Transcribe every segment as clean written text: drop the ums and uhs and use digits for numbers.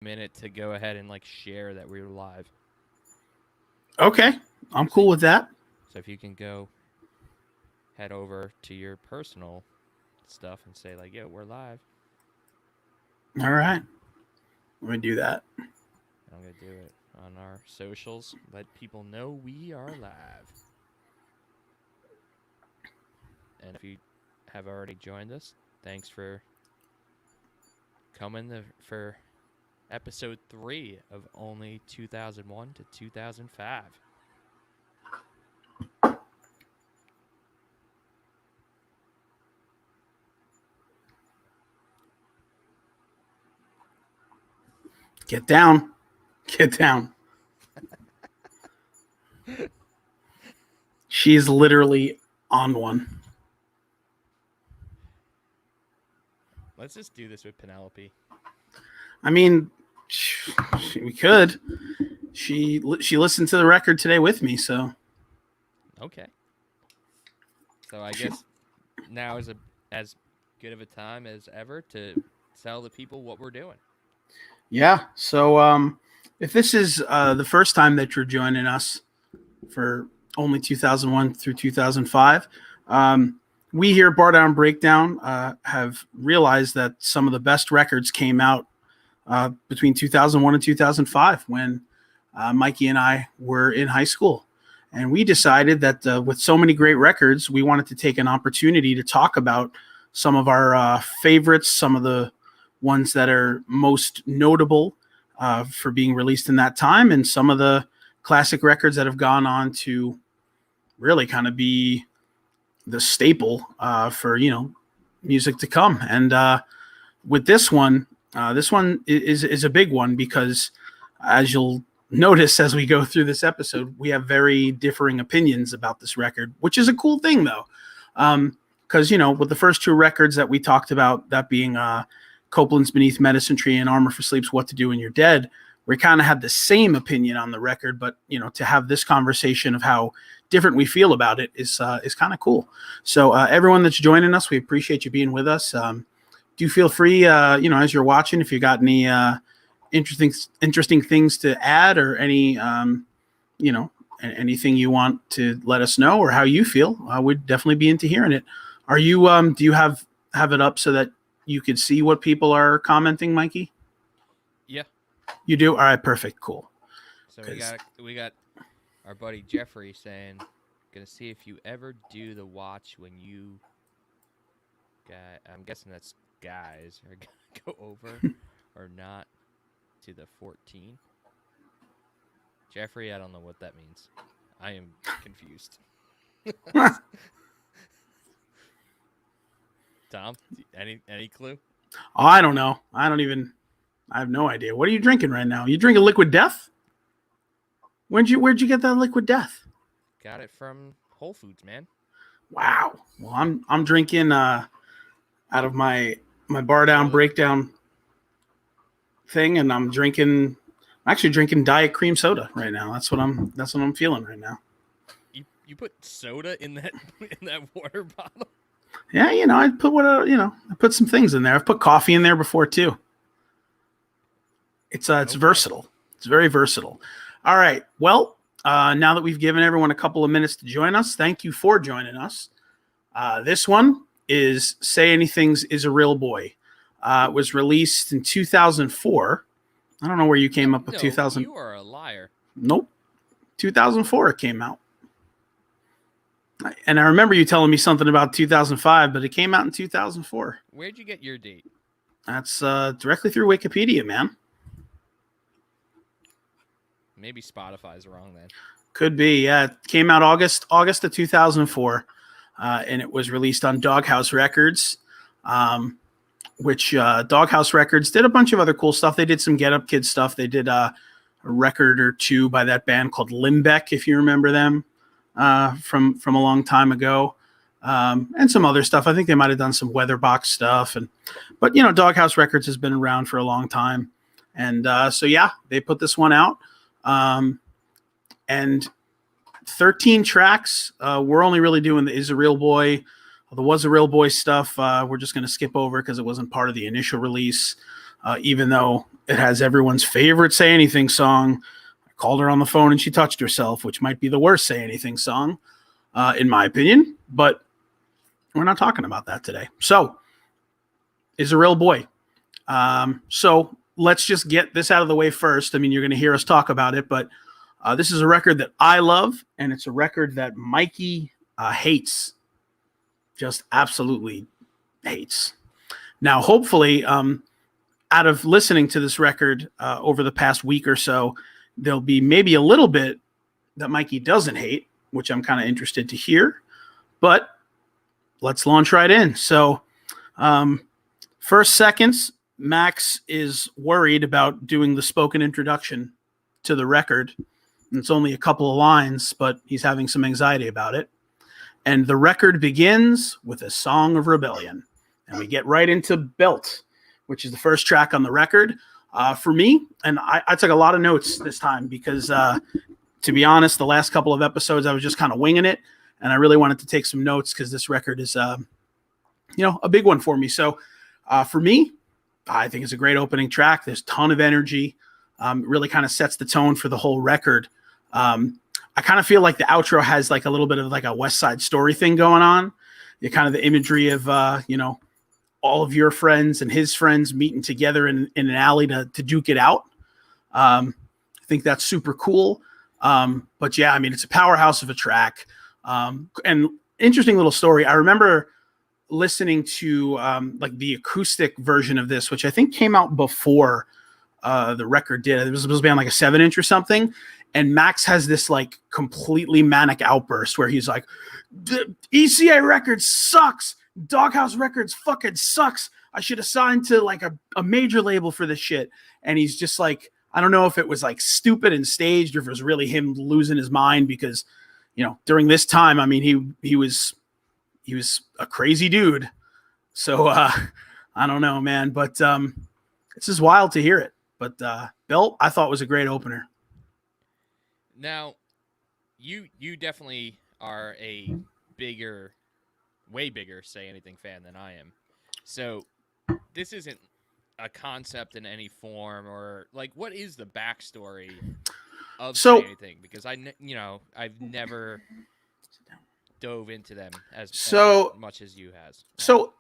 minute to go ahead and like share that we were live. Okay, I'm cool with that. So if you can go head over to your personal stuff and say like, "Yo, we're live." All right, let me do that. I'm gonna do it on our socials. Let people know we are live. And if you have already joined us, thanks for coming for episode 3 of only 2001 to 2005. Get down. Get down. She is literally on one. Let's just do this with Penelope. I mean, we could. She listened to the record today with me, so. Okay. So I guess now is as good of a time as ever to tell the people what we're doing. Yeah. So if this is the first time that you're joining us for only 2001 through 2005, we here at Bar Down Breakdown have realized that some of the best records came out between 2001 and 2005 when Mikey and I were in high school. And we decided that with so many great records, we wanted to take an opportunity to talk about some of our favorites, some of the ones that are most notable for being released in that time, and some of the classic records that have gone on to really kind of be the staple for, music to come. And with this one is a big one because, as you'll notice as we go through this episode, we have very differing opinions about this record, which is a cool thing, though. Because, with the first 2 records that we talked about, that being Copeland's Beneath Medicine Tree and Armor for Sleep's What to Do When You're Dead, we kind of had the same opinion on the record, but, to have this conversation of how different we feel about it is kind of cool. So everyone that's joining us, we appreciate you being with us. Do feel free, as you're watching, if you got any interesting things to add or any, anything you want to let us know or how you feel, we'd definitely be into hearing it. Are you, do you have it up so that you could see what people are commenting, Mikey? Yeah. You do? All right, perfect. Cool. So we got our buddy Jeffrey saying, gonna see if you ever do the watch when you I'm guessing that's guys are gonna go over or not to the 14. Jeffrey, I don't know what that means. I am confused. Tom, any clue? Oh, I don't know. I have no idea. What are you drinking right now? You drinking Liquid Death? Where'd you get that Liquid Death? Got it from Whole Foods, man. Wow. Well, I'm drinking out of my Bar Down Breakdown thing, and I'm actually drinking Diet Cream Soda right now. That's what I'm feeling right now. You put soda in that water bottle? Yeah, I put some things in there. I've put coffee in there before too. It's versatile. It's very versatile. All right. Well, now that we've given everyone a couple of minutes to join us, thank you for joining us. This one is Say Anything's Is a Real Boy. It was released in 2004. I don't know where you came up with 2000. You are a liar. Nope. 2004 it came out. And I remember you telling me something about 2005, but it came out in 2004. Where'd you get your date? That's directly through Wikipedia, man. Maybe Spotify's wrong then. Could be, yeah. It came out August of 2004, and it was released on Doghouse Records, which Doghouse Records did a bunch of other cool stuff. They did some Get Up Kids stuff. They did a record or two by that band called Limbeck, if you remember them, from a long time ago, and some other stuff. I think they might have done some Weatherbox stuff, but Doghouse Records has been around for a long time, and so yeah, they put this one out. And 13 tracks. We're only really doing the Is a Real Boy, the Was a Real Boy stuff. We're just going to skip over because it wasn't part of the initial release. even though it has everyone's favorite Say Anything song. I called her on the phone and she touched herself, which might be the worst Say Anything song, in my opinion. But we're not talking about that today. So, is a real boy. So let's just get this out of the way first. I mean, you're going to hear us talk about it, but this is a record that I love, and it's a record that Mikey hates. Just absolutely hates. Now, hopefully, out of listening to this record over the past week or so, there'll be maybe a little bit that Mikey doesn't hate, which I'm kind of interested to hear. But let's launch right in. So, first seconds, Max is worried about doing the spoken introduction to the record. It's only a couple of lines, but he's having some anxiety about it. And the record begins with a song of rebellion. And we get right into Belt, which is the first track on the record. For me, and I took a lot of notes this time because, to be honest, the last couple of episodes, I was just kind of winging it. And I really wanted to take some notes because this record is, a big one for me. So for me, I think it's a great opening track. There's a ton of energy. Really kind of sets the tone for the whole record. I kind of feel like the outro has like a little bit of like a West Side Story thing going on. You kind of the imagery of, all of your friends and his friends meeting together in an alley to duke it out. I think that's super cool. But yeah, I mean, it's a powerhouse of a track. And interesting little story. I remember listening to like the acoustic version of this, which I think came out before the record did. It was supposed to be on like a 7-inch or something. And Max has this like completely manic outburst where he's like, ECA Records sucks. Doghouse Records fucking sucks. I should have signed to like a major label for this shit. And he's just like, I don't know if it was like stupid and staged or if it was really him losing his mind because, during this time, I mean, he was a crazy dude. So I don't know, man, but it's just wild to hear it. But Belt, I thought was a great opener. Now, you definitely are a way bigger Say Anything fan than I am. So this isn't a concept in any form or like what is the backstory of Say Anything? Because I've never dove into them as much as you has. So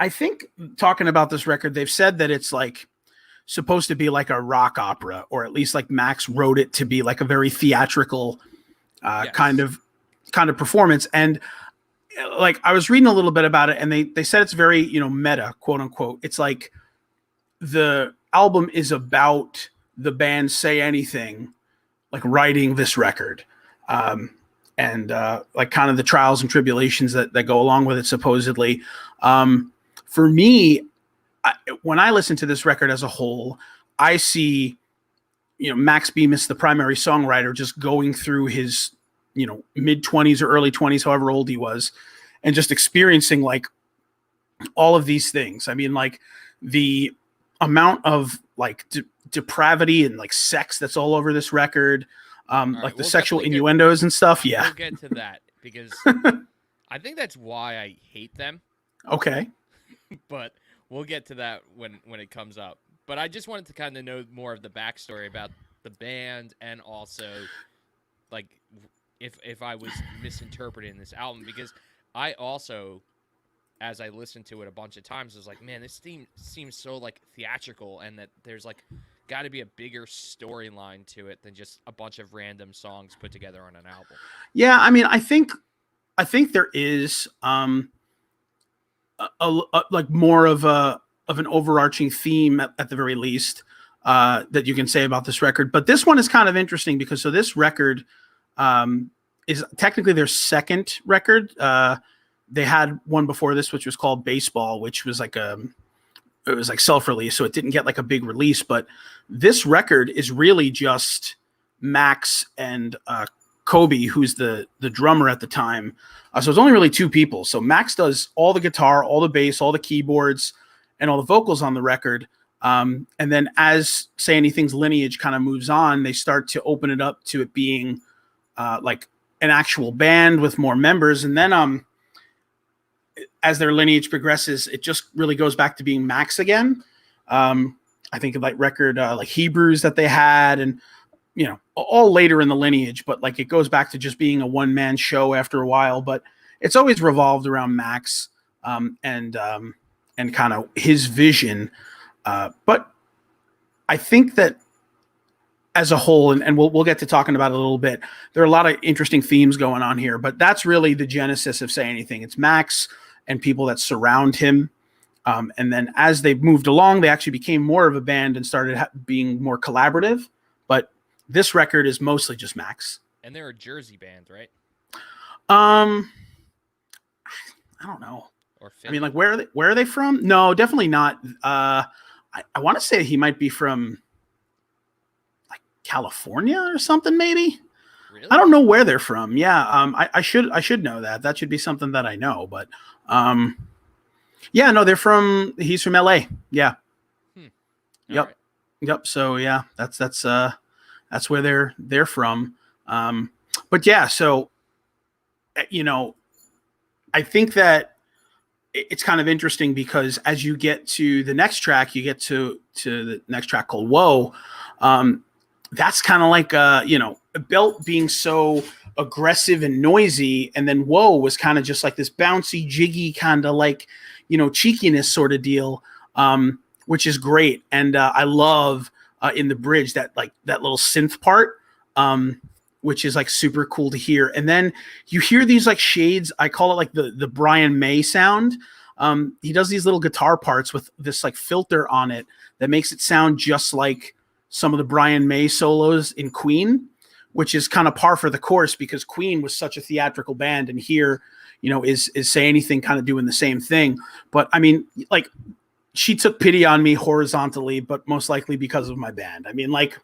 I think talking about this record, they've said that it's like supposed to be like a rock opera, or at least like Max wrote it to be like a very theatrical Yes. kind of performance. And like I was reading a little bit about it, and they said it's very meta, quote unquote. It's like the album is about the band Say Anything, like writing this record, and like kind of the trials and tribulations that go along with it, supposedly. For me, when I listen to this record as a whole, I see, Max Bemis, the primary songwriter, just going through his, mid-20s or early 20s, however old he was, and just experiencing like all of these things. I mean, like the amount of like depravity and like sex that's all over this record, like the sexual innuendos and stuff. Yeah. We'll get to that because I think that's why I hate them. Okay. But we'll get to that when it comes up. But I just wanted to kind of know more of the backstory about the band, and also like if I was misinterpreting this album, because I also, as I listened to it a bunch of times, was like, man, this theme seems so like theatrical, and that there's like got to be a bigger storyline to it than just a bunch of random songs put together on an album. Yeah, I mean, I think there is like more of an overarching theme at the very least that you can say about this record. But this one is kind of interesting because this record is technically their second record. They had one before this, which was called Baseball, which was like it was like self-release, so it didn't get like a big release. But this record is really just Max and Kobe, who's the drummer at the time. So it's only really two people. So Max does all the guitar, all the bass, all the keyboards, and all the vocals on the record. And then as Say Anything's lineage kind of moves on, they start to open it up to it being like an actual band with more members. And then as their lineage progresses, it just really goes back to being Max again. I think like record like Hebrews that they had, and all later in the lineage, but like it goes back to just being a one-man show after a while. But it's always revolved around Max and kind of his vision. But I think that as a whole, and we'll get to talking about it a little bit, there are a lot of interesting themes going on here, but that's really the genesis of Say Anything. It's Max and people that surround him. And then as they moved along, they actually became more of a band and started being more collaborative. But this record is mostly just Max. And they're a Jersey band, right? I don't know. Or Philly? I mean, like, where are they from? No, definitely not. I want to say he might be from like California or something, maybe. Really? I don't know where they're from. Yeah. I should know that. That should be something that I know. But yeah, no, he's from LA. Yeah. Yep. Right. Yep. So yeah, that's where they're from. But yeah, so I think that it's kind of interesting because as you get to the next track, you get to the next track called Whoa. That's kind of like Belt being so aggressive and noisy, and then Whoa was kind of just like this bouncy, jiggy kind of like cheekiness sort of deal, which is great. And I love in the bridge that little synth part, which is like super cool to hear. And then you hear these like shades. I call it like the Brian May sound. He does these little guitar parts with this like filter on it that makes it sound just like some of the Brian May solos in Queen, which is kind of par for the course because Queen was such a theatrical band, and here, is Say Anything kind of doing the same thing. But I mean, like, she took pity on me horizontally, but most likely because of my band. I mean, like,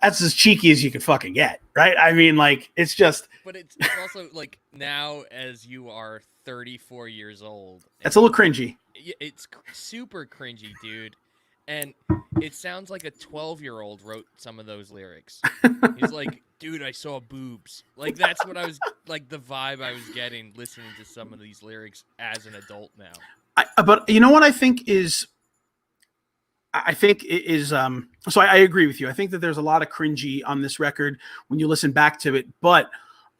that's as cheeky as you could fucking get, right? I mean, like, it's just. But it's also like now, as you are 34 years old, that's a little cringy. It's super cringy, dude. And it sounds like a 12-year-old wrote some of those lyrics. He's like, dude, I saw boobs. Like, that's what I was, like, the vibe I was getting listening to some of these lyrics as an adult now. But you know what I think is, so I agree with you. I think that there's a lot of cringy on this record when you listen back to it. But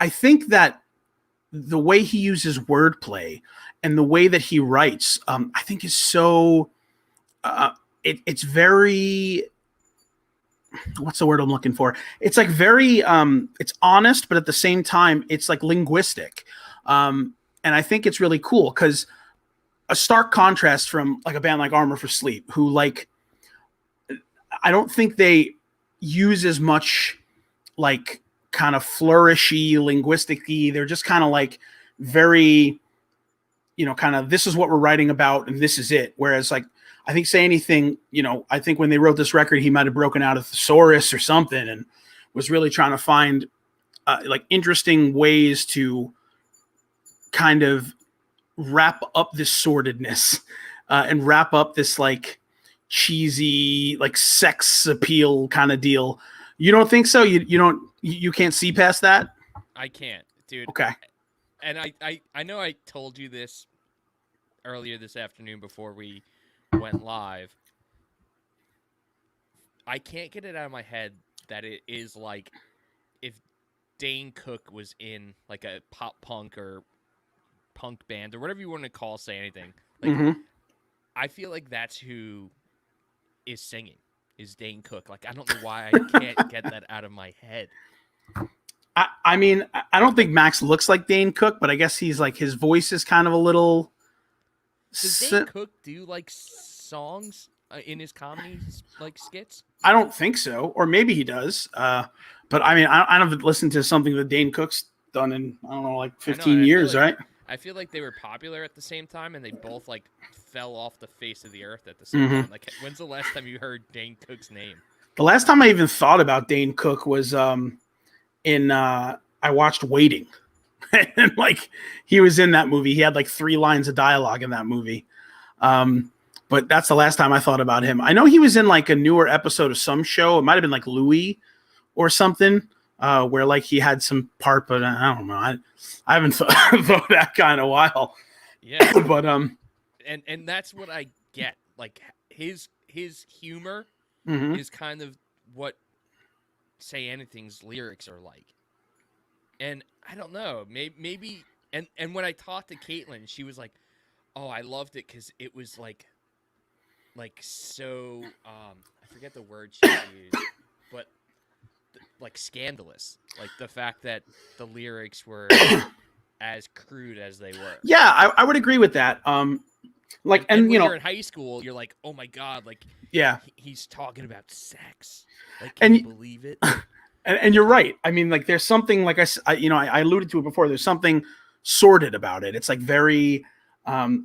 I think that the way he uses wordplay and the way that he writes, I think is so... It's very, what's the word I'm looking for? It's like very, it's honest, but at the same time, it's like linguistic. And I think it's really cool because a stark contrast from like a band like Armor for Sleep, who like, I don't think they use as much like kind of flourishy linguistically. They're just kind of like very, kind of, this is what we're writing about and this is it. Whereas like, I think Say Anything, I think when they wrote this record, he might have broken out a thesaurus or something and was really trying to find like interesting ways to kind of wrap up this sordidness and wrap up this like cheesy, like sex appeal kind of deal. You don't think so? You can't see past that? I can't, dude. Okay. And I know I told you this earlier this afternoon before we went live. I can't get it out of my head that it is like if Dane Cook was in like a pop punk or punk band or whatever you want to call Say Anything. Like, I feel like that's who is singing, is Dane Cook. Like, I don't know why I can't get that out of my head. I mean, I don't think Max looks like Dane Cook, but I guess he's like, his voice is kind of a little... Does Dane Cook do like songs in his comedy like skits? I don't think so, or maybe he does. But I mean, I haven't listened to something that Dane Cook's done in, I don't know, like 15 years, right? I feel like they were popular at the same time, and they both like fell off the face of the earth at the same time. Like, when's the last time you heard Dane Cook's name? The last time I even thought about Dane Cook was I watched Waiting. And like, he was in that movie. He had like 3 lines of dialogue in that movie. But that's the last time I thought about him. I know he was in like a newer episode of some show. It might've been like Louis or something, where like he had some part, but I don't know. I haven't thought that guy in a while. Yeah. But and that's what I get. Like his his humor Mhm. is kind of what Say Anything's lyrics are like. And I don't know, maybe and when I talked to Caitlin, she was like, "Oh, I loved it because it was like so I forget the word she used, but like scandalous, like the fact that the lyrics were as crude as they were." Yeah, I would agree with that. Like, And and when you you're know, in high school, you're like, "Oh my god, like yeah, he's talking about sex. Like, can you and believe it?" and you're right. I mean, like, there's something like I alluded to it before. There's something sordid about it. It's like very,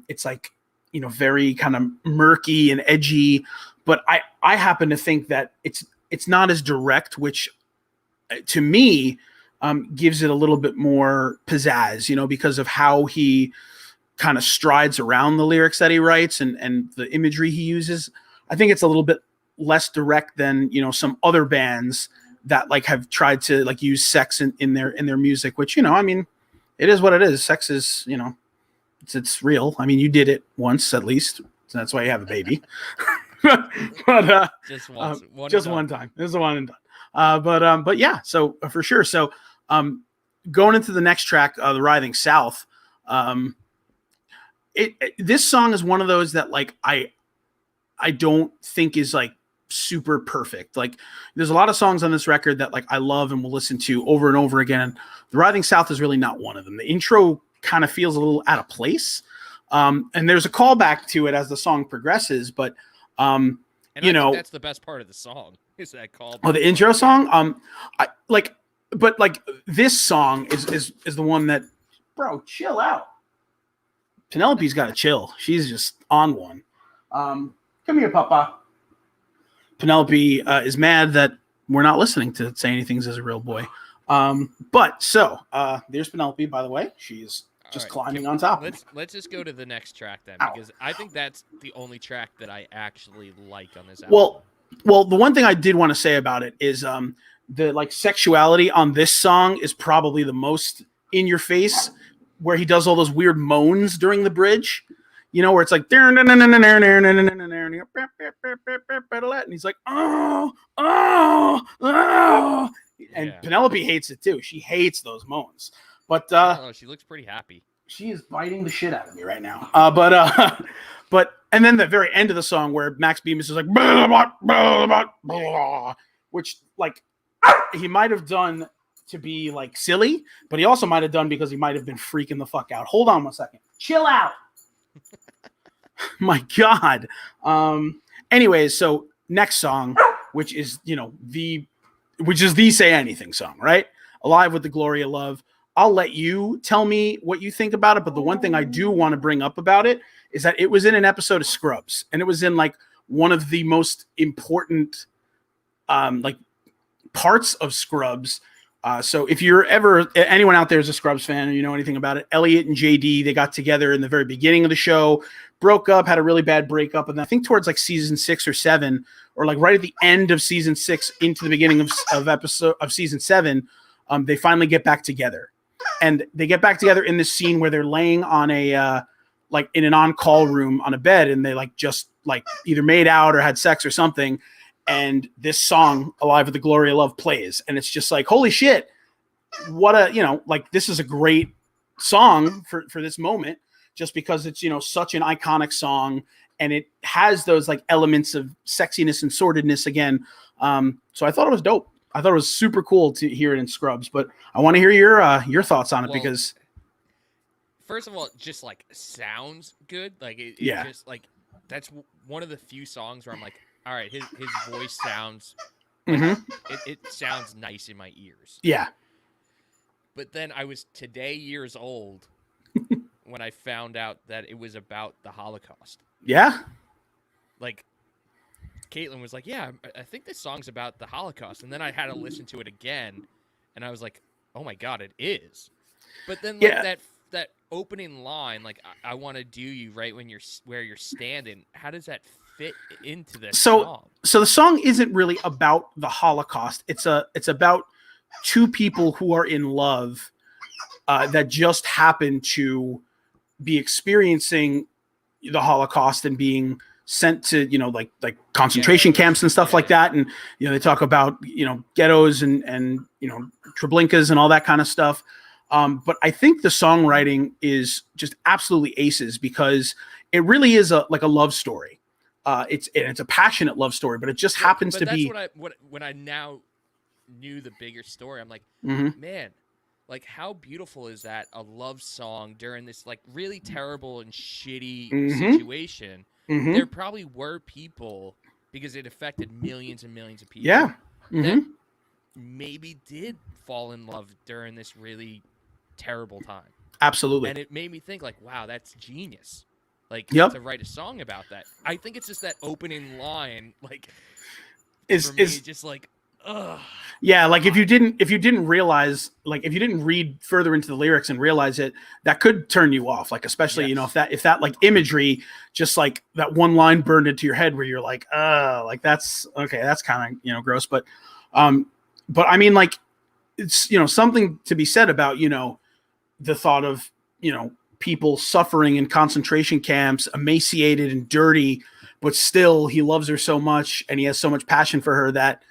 it's like very kind of murky and edgy. But I happen to think that it's not as direct, which to me gives it a little bit more pizzazz. Because of how he kind of strides around the lyrics that he writes and the imagery he uses. I think it's a little bit less direct than some other bands that like have tried to like use sex in their music, which I mean, it is what it is. Sex is it's real. I mean, you did it once at least, so that's why you have a baby. but Just once, just one time. This is the one and done. But yeah, so for sure. So going into the next track, the Writhing South. This song is one of those that like I don't think is like super perfect. Like there's a lot of songs on this record that like I love and will listen to over and over again. The Writhing South is really not one of them. The intro kind of feels a little out of place. And there's a callback to it as the song progresses, but and I think that's the best part of the song is that callback. Oh, the intro song? But like this song is the one that, bro, chill out. Penelope's got to chill. She's just on one. Come here, Papa. Penelope is mad that we're not listening to Say Anything's as a real boy. But so there's Penelope, by the way. She's just climbing on top. Let's just go to the next track then, because I think that's the only track that I actually like on this album. Well, the one thing I did want to say about it is the like sexuality on this song is probably the most in your face, where he does all those weird moans during the bridge, where it's like, and he's like, oh, and Penelope hates it too. She hates those moans, but she looks pretty happy. She is biting the shit out of me right now. But and then the very end of the song where Max Bemis is like, blah, blah, blah, blah, blah, which like he might have done to be like silly, but he also might have done because he might have been freaking the fuck out. Hold on 1 second. Chill out. My God. Anyways, so next song, which is the Say Anything song, right? Alive with the Glory of Love. I'll let you tell me what you think about it, but the one thing I do want to bring up about it is that it was in an episode of Scrubs, and it was in like one of the most important like parts of Scrubs. So if you're ever anyone out there is a Scrubs fan and you know anything about it, Elliot and JD, they got together in the very beginning of the show, broke up, had a really bad breakup, and I think towards like season 6 or 7, or like right at the end of season 6 into the beginning of season 7, they finally get back together. And they get back together in this scene where they're laying on a like in an on-call room on a bed, and they like just like either made out or had sex or something. And this song, Alive with the Glory of Love, plays. And it's just like, holy shit, what a, like this is a great song for this moment, just because it's, such an iconic song. And it has those like elements of sexiness and sordidness again. So I thought it was dope. I thought it was super cool to hear it in Scrubs, but I want to hear your thoughts on it, because first of all, it just like sounds good. Like it just like, that's one of the few songs where I'm like, all right, his voice sounds like, it sounds nice in my ears. Yeah. But then I was today years old when I found out that it was about the Holocaust. Yeah. Like Caitlin was like, yeah, I think this song's about the Holocaust. And then I had to listen to it again, and I was like, oh my God, it is. But then like that opening line, like, I want to do you right when where you're standing, how does that fit into this song? So the song isn't really about the Holocaust. It's about two people who are in love that just happen to be experiencing the Holocaust and being sent to, like concentration camps and stuff like that. And, they talk about, ghettos and Treblinkas and all that kind of stuff. But I think the songwriting is just absolutely aces because it really is a love story. It's a passionate love story, but it just happens to be. When I now knew the bigger story, I'm like, man, like how beautiful is that? A love song during this like really terrible and shitty situation. There probably were people, because it affected millions and millions of people. That maybe did fall in love during this really terrible time. Absolutely. And it made me think like, wow, that's genius. Like to write a song about that. I think it's just that opening line, like is just like, ugh. Yeah, like if you didn't realize, like if you didn't read further into the lyrics and realize it, that could turn you off. Like especially if that like imagery, just like that one line burned into your head where you're like, like that's okay, that's kind of gross. But I mean, like it's something to be said about the thought of people suffering in concentration camps, emaciated and dirty, but still he loves her so much and he has so much passion for her that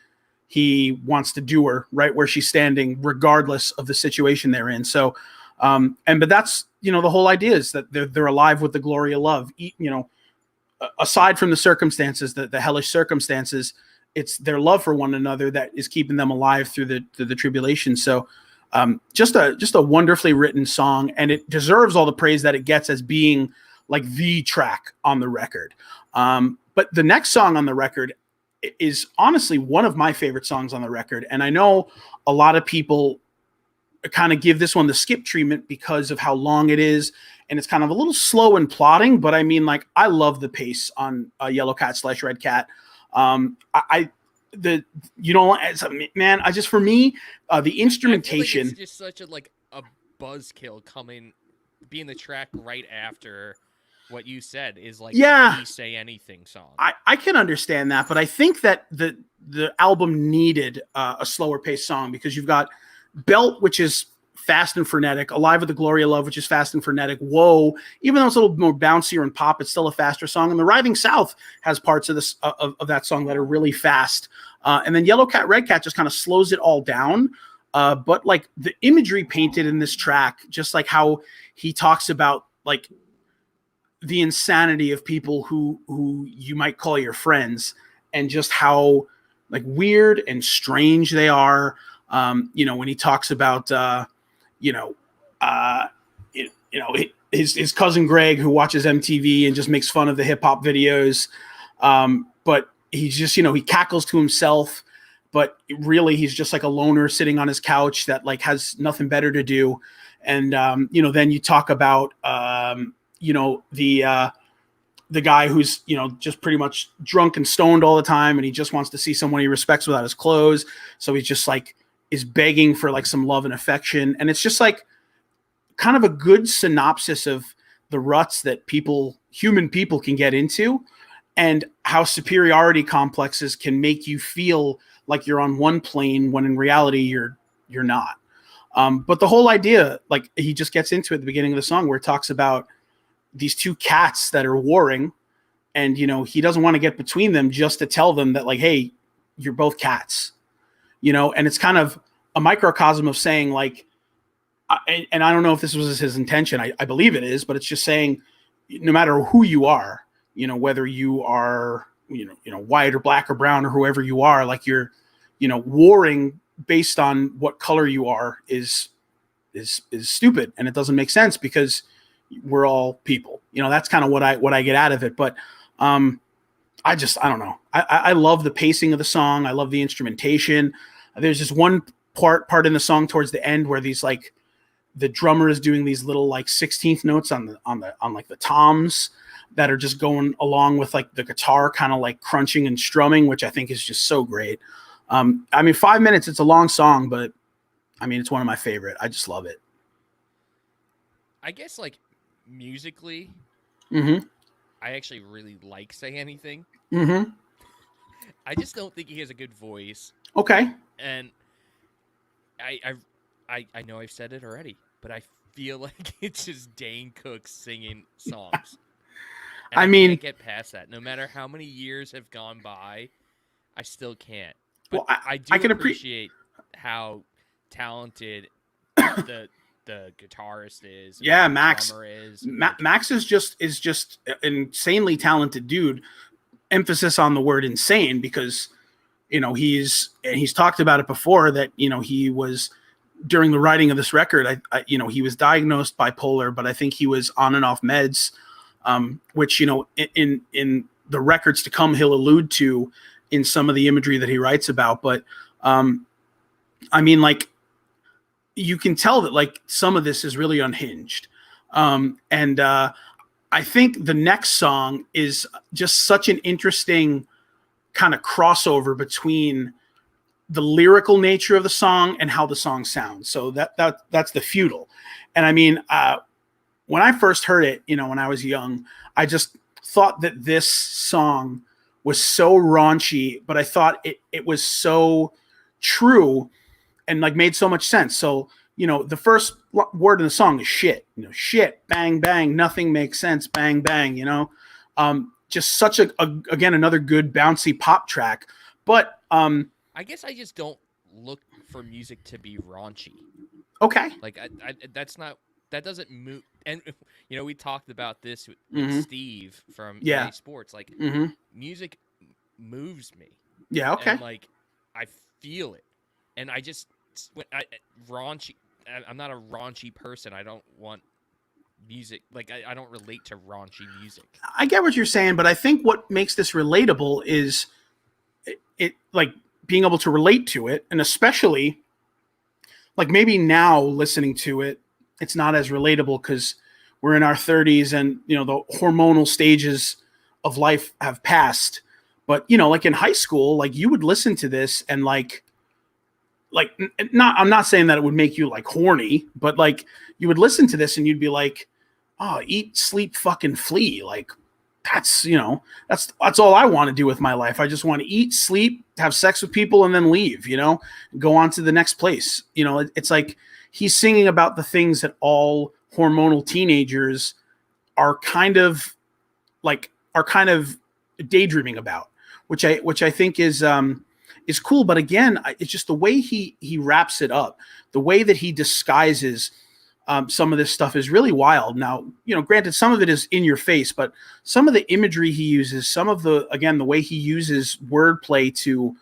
he wants to do her right where she's standing, regardless of the situation they're in. So, but that's, the whole idea is that they're alive with the glory of love, aside from the circumstances, the hellish circumstances, it's their love for one another that is keeping them alive through the tribulation. So, just a wonderfully written song, and it deserves all the praise that it gets as being like the track on the record. But the next song on the record is honestly one of my favorite songs on the record. And I know a lot of people kind of give this one the skip treatment because of how long it is. And it's kind of a little slow and plodding, but I mean, like, I love the pace on Yellow Cat / Red Cat. Man, for me, the instrumentation, I feel like it's just such a buzzkill being the track right after what you said is like the Say Anything song. I can understand that, but I think that the album needed a slower paced song because you've got Belt, which is fast and frenetic, Alive with the Glory of Love, which is fast and frenetic, Whoa, even though it's a little more bouncier and pop, it's still a faster song. And The Riding South has parts of this of that song that are really fast. And then Yellow Cat, Red Cat just kind of slows it all down. But like the imagery painted in this track, just like how he talks about like the insanity of people who you might call your friends and just how like weird and strange they are. When he talks about, his cousin Greg, who watches MTV and just makes fun of the hip hop videos. But he's just, he cackles to himself, but really he's just like a loner sitting on his couch that like has nothing better to do. And, then you talk about, the guy who's, just pretty much drunk and stoned all the time. And he just wants to see someone he respects without his clothes. So he's just like, is begging for like some love and affection. And it's just like kind of a good synopsis of the ruts that human people can get into and how superiority complexes can make you feel like you're on one plane when in reality you're not. But the whole idea, like he just gets into it at the beginning of the song where it talks about these two cats that are warring and, he doesn't want to get between them just to tell them that like, hey, you're both cats, and it's kind of a microcosm of saying like, and I don't know if this was his intention. I believe it is, but it's just saying no matter who you are, whether you are, white or black or brown or whoever you are, like you're, warring based on what color you are is stupid. And it doesn't make sense because we're all people, that's kind of what I get out of it. But, I don't know. I love the pacing of the song. I love the instrumentation. There's just one part in the song towards the end where these like the drummer is doing these little like 16th notes on like the toms that are just going along with like the guitar kind of like crunching and strumming, which I think is just so great. 5 minutes, it's a long song, but I mean, it's one of my favorite. I just love it. I guess like musically, I actually really like Say Anything. I just don't think he has a good voice. Okay. And I know I've said it already, but I feel like it's just Dane Cook singing songs. And I I mean, can't get past that. No matter how many years have gone by, I still can't. But well, I I do can appreciate how talented the guitarist is and yeah, the Max. drummer is, and like Max is just an insanely talented dude. Emphasis on the word insane, because he's talked about it before that he was, during the writing of this record, he was diagnosed bipolar, but I think he was on and off meds, which in the records to come he'll allude to in some of the imagery that he writes about. But I mean, like, you can tell that like some of this is really unhinged, and I think the next song is just such an interesting kind of crossover between the lyrical nature of the song and how the song sounds. So that's the feudal. And I mean, when I first heard it, when I was young, I just thought that this song was so raunchy, but I thought it was so true and like made so much sense. So, the first word in the song is shit, shit, bang, bang, nothing makes sense, bang, bang, just such again, another good bouncy pop track. But I guess I just don't look for music to be raunchy. okay. Like that doesn't move. And we talked about this with Mhm. Steve from Yeah. EA Sports. Like Mhm. music moves me. Yeah. Okay. And like I feel it, and I just raunchy. I'm not a raunchy person. I don't want music. Like I don't relate to raunchy music. I get what you're saying, but I think what makes this relatable is it like being able to relate to it, and especially like maybe now listening to it, it's not as relatable because we're in our 30s and the hormonal stages of life have passed. But like in high school, like you would listen to this and like not, I'm not saying that it would make you like horny, but like you would listen to this and you'd be like, oh, eat, sleep, fucking flee. Like that's that's all I want to do with my life. I just want to eat, sleep, have sex with people, and then leave. Go on to the next place. It's like he's singing about the things that all hormonal teenagers are kind of daydreaming about, which I think is cool. But again, it's just the way he wraps it up, the way that he disguises some of this stuff is really wild. Now, granted, some of it is in your face, but some of the imagery he uses, some of the way he uses wordplay to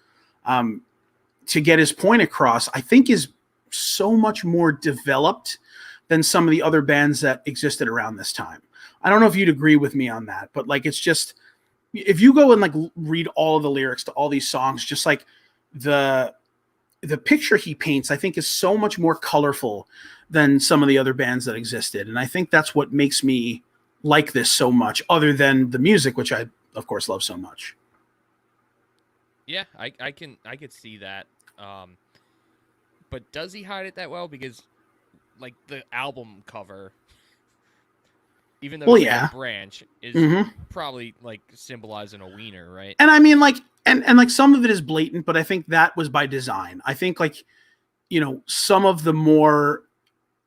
get his point across, I think is so much more developed than some of the other bands that existed around this time. I don't know if you'd agree with me on that, but like, it's just, if you go and like read all of the lyrics to all these songs, just like the picture he paints, I think is so much more colorful than some of the other bands that existed. And I think that's what makes me like this so much, other than the music, which I of course love so much. Yeah, I could see that. But does he hide it that well? Because like the album cover, even though it's a branch, is probably like symbolizing a wiener, right? And I mean, like, and like some of it is blatant, but I think that was by design. I think like, some of the more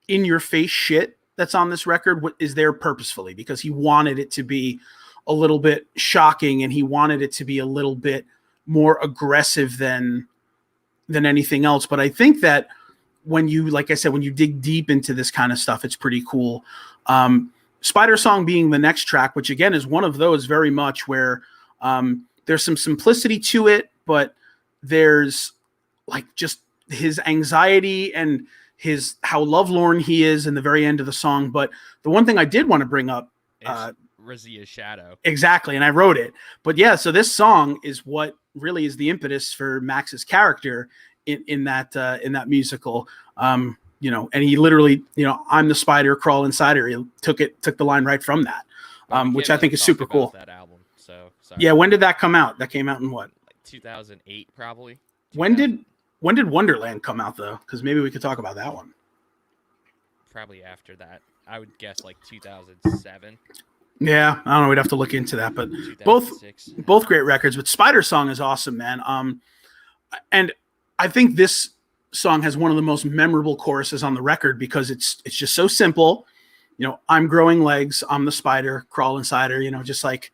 in your face shit that's on this record is there purposefully, because he wanted it to be a little bit shocking and he wanted it to be a little bit more aggressive than anything else. But I think that when you, like I said, when you dig deep into this kind of stuff, it's pretty cool. Spider Song being the next track, which again is one of those very much where there's some simplicity to it, but there's like just his anxiety and how lovelorn he is in the very end of the song. But the one thing I did want to bring up is Razia's Shadow. Exactly, and I wrote it. But yeah, so this song is what really is the impetus for Max's character in that musical. And he literally, I'm the spider, crawl inside her. He took the line right from that, which I think is super cool. That album. So sorry. Yeah, when did that come out? That came out in what? Like 2008, probably. When did Wonderland come out though? Because maybe we could talk about that one. Probably after that. I would guess like 2007. Yeah, I don't know. We'd have to look into that, but both great records. But Spider Song is awesome, man. And I think this song has one of the most memorable choruses on the record because it's just so simple, I'm growing legs, I'm the spider, crawl inside her, just like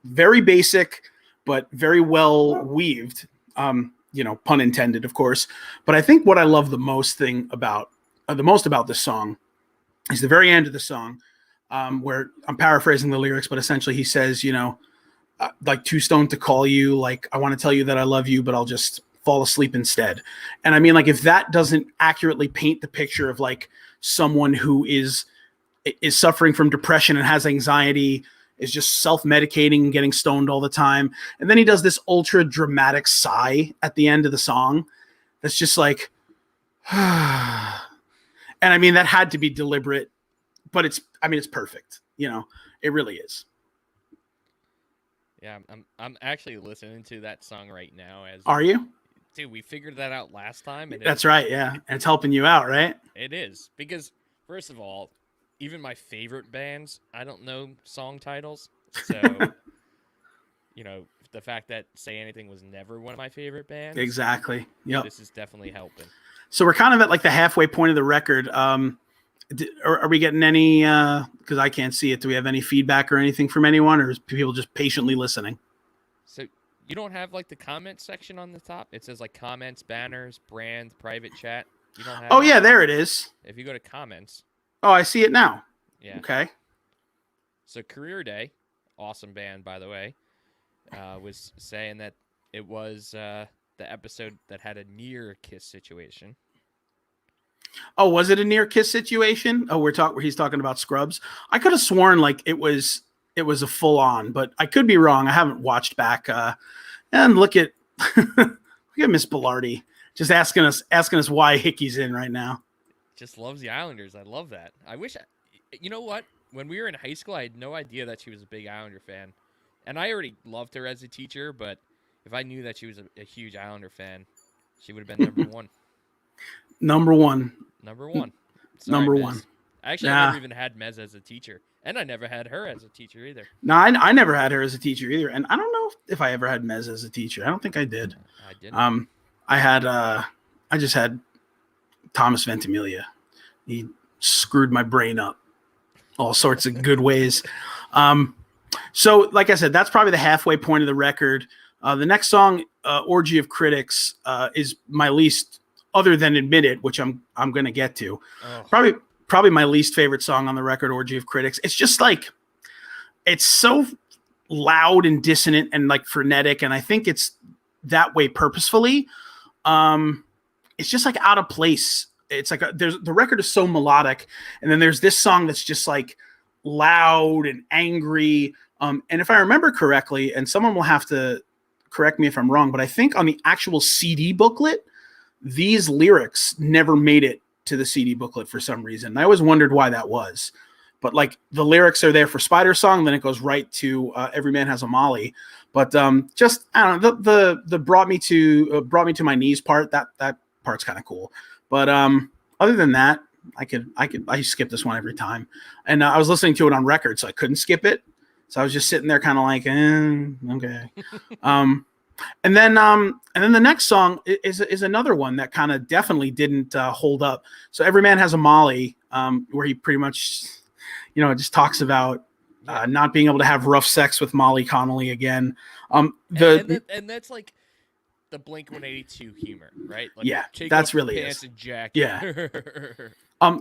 very basic, but very well weaved. Pun intended, of course. But I think what I love the most about this song is the very end of the song, where I'm paraphrasing the lyrics, but essentially he says, like too stoned to call you, like I want to tell you that I love you, but I'll just fall asleep instead. And I mean, like, if that doesn't accurately paint the picture of like someone who is suffering from depression and has anxiety, is just self-medicating and getting stoned all the time. And then he does this ultra dramatic sigh at the end of the song. That's just like, and I mean, that had to be deliberate, but it's perfect. It really is. Yeah, I'm actually listening to that song right now. Are you? Dude, we figured that out last time. And that's right, yeah. And it's helping you out, right? It is. Because, first of all, even my favorite bands, I don't know song titles. So, the fact that Say Anything was never one of my favorite bands. Exactly. Yep. This is definitely helping. So we're kind of at like the halfway point of the record. Are we getting any, because I can't see it, do we have any feedback or anything from anyone, or is people just patiently listening? So you don't have like the comment section on the top? It says like comments, banners, brand, private chat. You don't have Oh, yeah, there it is. If you go to comments. Oh, I see it now. Yeah. Okay. So Career Day, awesome band, by the way, was saying that it was the episode that had a near kiss situation. Oh, was it a near kiss situation? Oh, where he's talking about Scrubs. I could have sworn like it was a full on, but I could be wrong. I haven't watched back. And look at Miss Bellardi just asking us why Hickey's in right now. Just loves the Islanders. I love that. I wish. You know what? When we were in high school, I had no idea that she was a big Islander fan, and I already loved her as a teacher. But if I knew that she was a huge Islander fan, she would have been number one. Number one. Sorry, Number Mez. one. Actually, I never even had Mez as a teacher, and I never had her as a teacher either. No, I never had her as a teacher either, and I don't know if I ever had Mez as a teacher. I don't think I did. I didn't. I just had Thomas Ventimiglia. He screwed my brain up all sorts of good ways. So, like I said, that's probably the halfway point of the record. The next song, Orgy of Critics, is my least. Other than Admit It, which I'm going to get to. Oh. Probably my least favorite song on the record, Orgy of Critics. It's just like, it's so loud and dissonant and like frenetic, and I think it's that way purposefully. It's just like out of place. It's like the record is so melodic, and then there's this song that's just like loud and angry. And if I remember correctly, and someone will have to correct me if I'm wrong, but I think on the actual CD booklet, these lyrics never made it to the CD booklet for some reason. I always wondered why that was. But like the lyrics are there for Spider Song, then it goes right to Every Man Has a Molly. But just I don't know, the brought me to my knees part, that part's kind of cool. But other than that, I skip this one every time. And I was listening to it on record, so I couldn't skip it. So I was just sitting there kind of like, okay. And then the next song is another one that kind of definitely didn't hold up. So Every Man Has a Molly, where he pretty much, just talks about not being able to have rough sex with Molly Connolly again. And that's like the Blink-182 humor, right? Like, yeah, that's really pants and jacket. Yeah.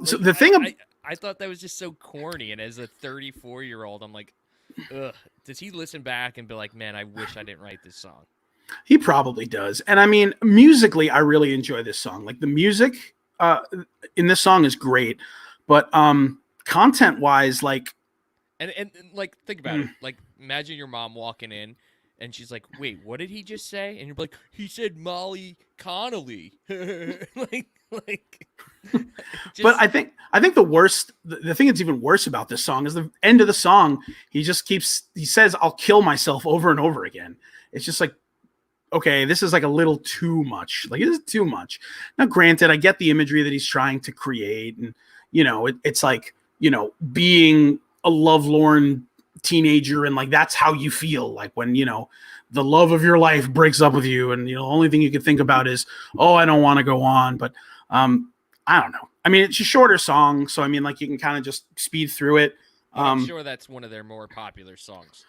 So like, the thing I thought that was just so corny, and as a 34-year-old, I'm like, ugh. Does he listen back and be like, man, I wish I didn't write this song? He probably does. And I mean, musically, I really enjoy this song. Like the music in this song is great, but content wise, like, and like, think about it. Like, imagine your mom walking in and she's like, wait, what did he just say? And you're like, he said Molly Connolly. like just... But I think the thing that's even worse about this song is the end of the song. He says, I'll kill myself over and over again. It's just like, okay, this is like a little too much. Like, it is too much. Now, granted, I get the imagery that he's trying to create. And, it's like, being a lovelorn teenager. And like, that's how you feel like when, the love of your life breaks up with you. And, the only thing you can think about is, oh, I don't want to go on. But I don't know. I mean, it's a shorter song, so I mean, like you can kind of just speed through it. But I'm sure that's one of their more popular songs.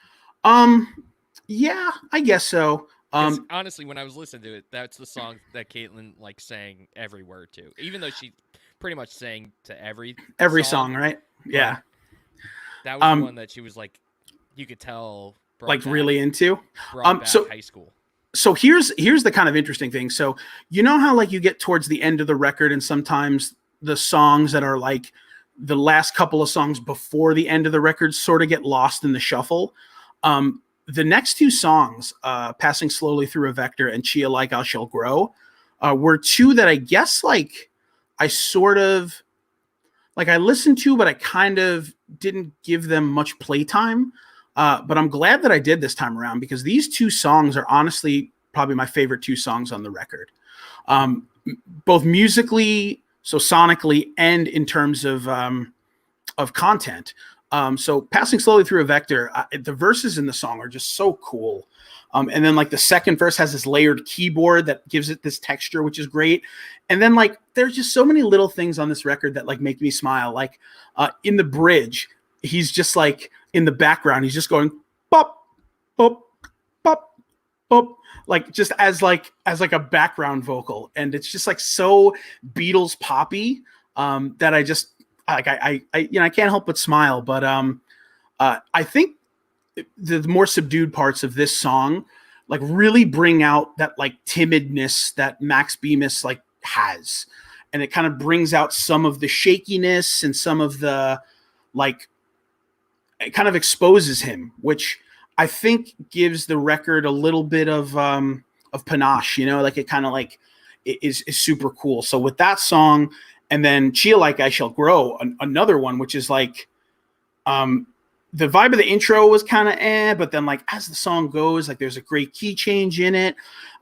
Yeah, I guess so. Honestly, when I was listening to it, that's the song that Caitlin like sang every word to, even though she pretty much sang to every song, right? Yeah. That was one that she was like, you could tell, like really into. Brought back so high school. So here's the kind of interesting thing. So you know how like you get towards the end of the record, and sometimes the songs that are like the last couple of songs before the end of the record sort of get lost in the shuffle. The next two songs, Passing Slowly Through a Vector and Chia Like I Shall Grow, were two that I guess like I sort of like I listened to, but I kind of didn't give them much playtime. But I'm glad that I did this time around, because these two songs are honestly probably my favorite two songs on the record, both musically, so sonically, and in terms of content. So Passing Slowly Through a Vector, the verses in the song are just so cool. And then like the second verse has this layered keyboard that gives it this texture, which is great. And then like there's just so many little things on this record that like make me smile. Like in the bridge, he's just like in the background, he's just going pop, pop, pop, pop, like just as a background vocal. And it's just like so Beatles poppy that I just like I can't help but smile. But I think the more subdued parts of this song like really bring out that like timidness that Max Bemis like has, and it kind of brings out some of the shakiness and some of the like, it kind of exposes him, which I think gives the record a little bit of panache, you know, like it kind of like is super cool. So with that song, and then Chia Like I Shall Grow, another one, which is like, the vibe of the intro was kind of but then like as the song goes, like there's a great key change in it.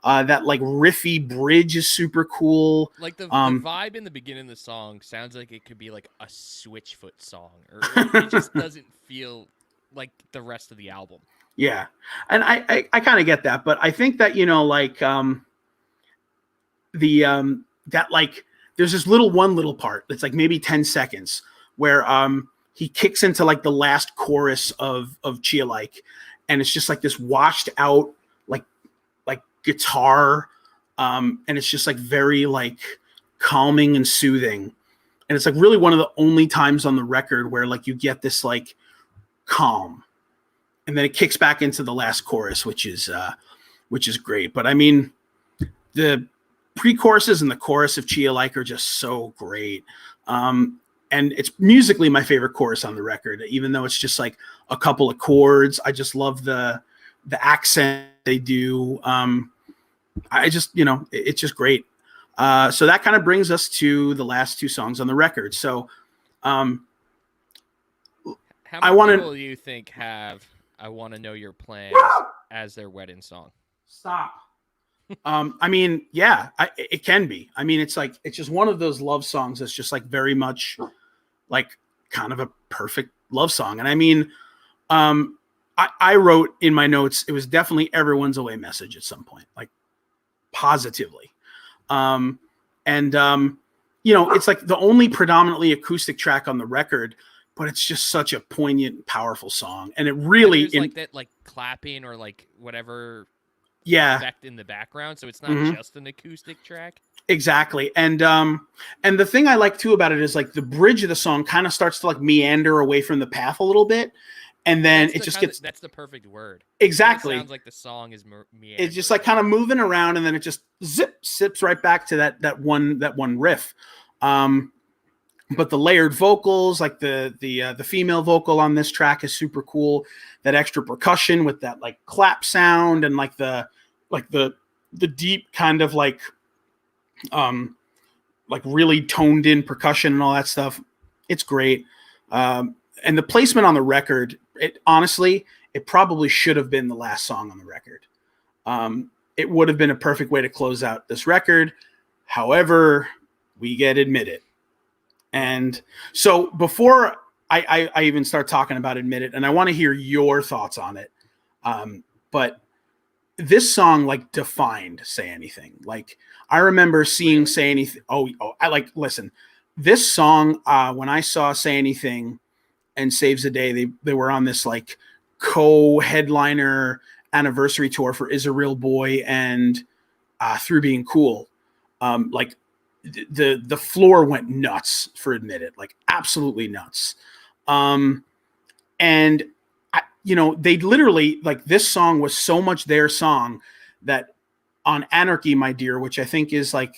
That like riffy bridge is super cool. Like the vibe in the beginning of the song sounds like it could be like a Switchfoot song, or it just doesn't feel like the rest of the album. Yeah, and I kind of get that, but I think that, you know, like that like there's this one little part that's like maybe 10 seconds where he kicks into like the last chorus of Chia Like, and it's just like this washed out like guitar, and it's just like very like calming and soothing, and it's like really one of the only times on the record where like you get this like calm, and then it kicks back into the last chorus, which is great. But I mean, the pre-choruses and the chorus of Chia Like are just so great. And it's musically my favorite chorus on the record, even though it's just like a couple of chords. I just love the accent they do. I just, you know, it's just great. So that kind of brings us to the last two songs on the record. So how many people do you think have I Want to Know Your Plans as their wedding song? Stop. I mean, yeah, it can be. I mean, it's just one of those love songs that's just like very much like kind of a perfect love song. And I mean, I wrote in my notes, it was definitely everyone's away message at some point, like positively. You know, it's like the only predominantly acoustic track on the record, but it's just such a poignant, powerful song. And it really like that, like clapping or like whatever effect in the background, so it's not just an acoustic track. Exactly. And the thing I like too about it is like the bridge of the song kind of starts to like meander away from the path a little bit, and then it just gets that's the perfect word. Exactly. It sounds like the song is meandering. It's just like kind of moving around, and then it just sips right back to that one riff. But the layered vocals, like the female vocal on this track is super cool. That extra percussion with that like clap sound, and like the deep kind of like really toned in percussion and all that stuff. It's great. And the placement on the record, honestly, it probably should have been the last song on the record. It would have been a perfect way to close out this record. However, we get Admit It. And so before I even start talking about Admit It, and I want to hear your thoughts on it, but this song like defined Say Anything. Like I remember seeing Say Anything. I like, listen, this song, when I saw Say Anything and Saves the Day, they were on this like co-headliner anniversary tour for Is a Real Boy and Through Being Cool. Like the floor went nuts for Admit It, like absolutely nuts. And they literally, like, this song was so much their song that on Anarchy, My Dear, which I think is like